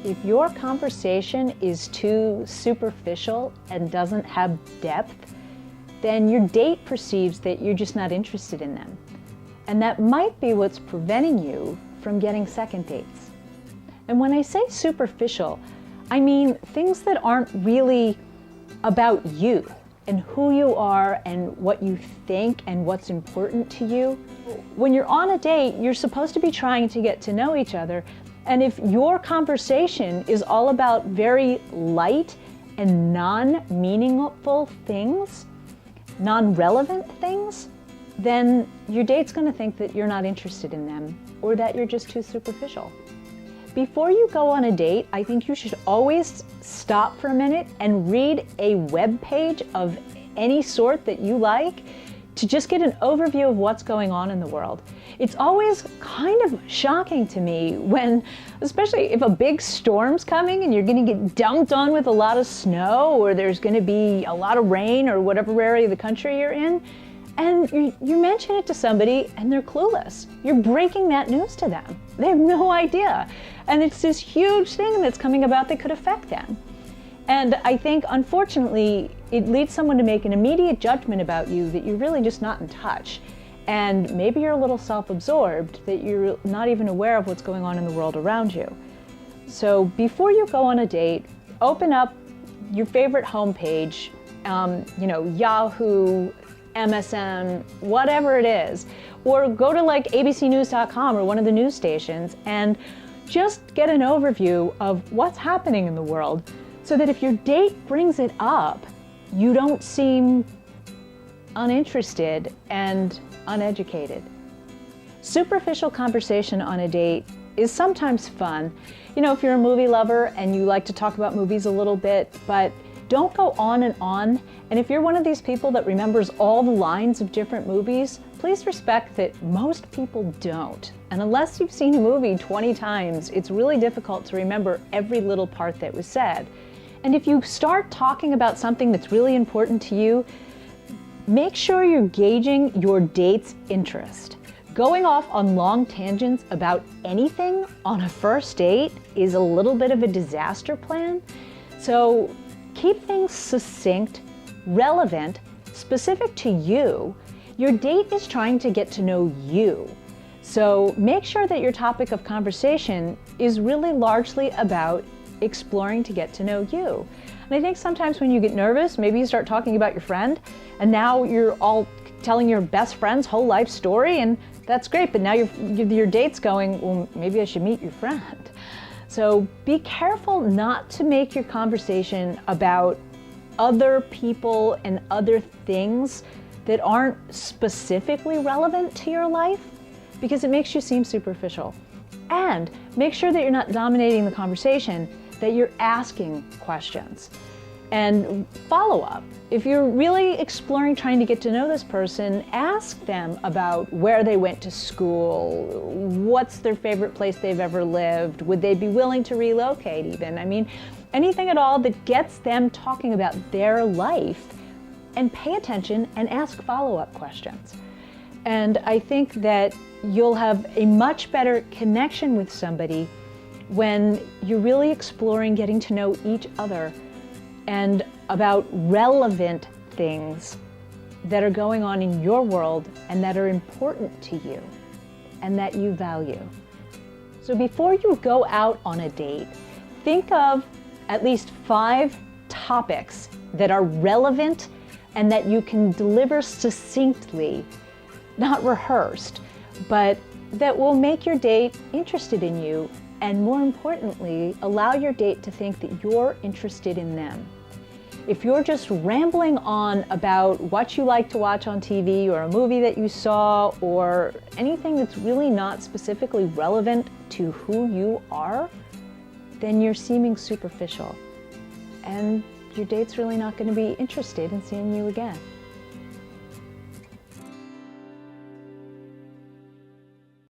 If your conversation is too superficial and doesn't have depth, then your date perceives that you're just not interested in them. And that might be what's preventing you from getting second dates. And when I say superficial, I mean things that aren't really about you and who you are and what you think and what's important to you. When you're on a date, you're supposed to be trying to get to know each other. And if your conversation is all about very light and non-meaningful things, non-relevant things, then your date's going to think that you're not interested in them or that you're just too superficial. Before you go on a date, I think you should always stop for a minute and read a web page of any sort that you like to just get an overview of what's going on in the world. It's always kind of shocking to me when, especially if a big storm's coming and you're going to get dumped on with a lot of snow, or there's going to be a lot of rain, or whatever area of the country you're in, and you mention it to somebody and they're clueless. You're breaking that news to them. They have no idea. And it's this huge thing that's coming about that could affect them. And I think, unfortunately, it leads someone to make an immediate judgment about you that you're really just not in touch. And maybe you're a little self-absorbed, that you're not even aware of what's going on in the world around you. So before you go on a date, open up your favorite homepage, Yahoo, MSN, whatever it is, or go to like abcnews.com or one of the news stations and just get an overview of what's happening in the world, so that if your date brings it up, you don't seem uninterested and uneducated. Superficial conversation on a date is sometimes fun. You know, if you're a movie lover and you like to talk about movies a little bit, but don't go on and on. And if you're one of these people that remembers all the lines of different movies, please respect that most people don't. And unless you've seen a movie 20 times, it's really difficult to remember every little part that was said. And if you start talking about something that's really important to you, make sure you're gauging your date's interest. Going off on long tangents about anything on a first date is a little bit of a disaster plan. So keep things succinct, relevant, specific to you. Your date is trying to get to know you. So make sure that your topic of conversation is really largely about exploring to get to know you. And I think sometimes when you get nervous, maybe you start talking about your friend, and now you're all telling your best friend's whole life story, and that's great, but now your date's going, well, maybe I should meet your friend. So be careful not to make your conversation about other people and other things that aren't specifically relevant to your life, because it makes you seem superficial. And make sure that you're not dominating the conversation, that you're asking questions. And follow up. If you're really exploring trying to get to know this person, ask them about where they went to school, what's their favorite place they've ever lived, would they be willing to relocate even? I mean, anything at all that gets them talking about their life, and pay attention and ask follow-up questions. And I think that you'll have a much better connection with somebody when you're really exploring getting to know each other and about relevant things that are going on in your world and that are important to you and that you value. So before you go out on a date, think of at least 5 topics that are relevant and that you can deliver succinctly, not rehearsed, but that will make your date interested in you, and more importantly, allow your date to think that you're interested in them. If you're just rambling on about what you like to watch on TV or a movie that you saw or anything that's really not specifically relevant to who you are, then you're seeming superficial. And your date's really not going to be interested in seeing you again.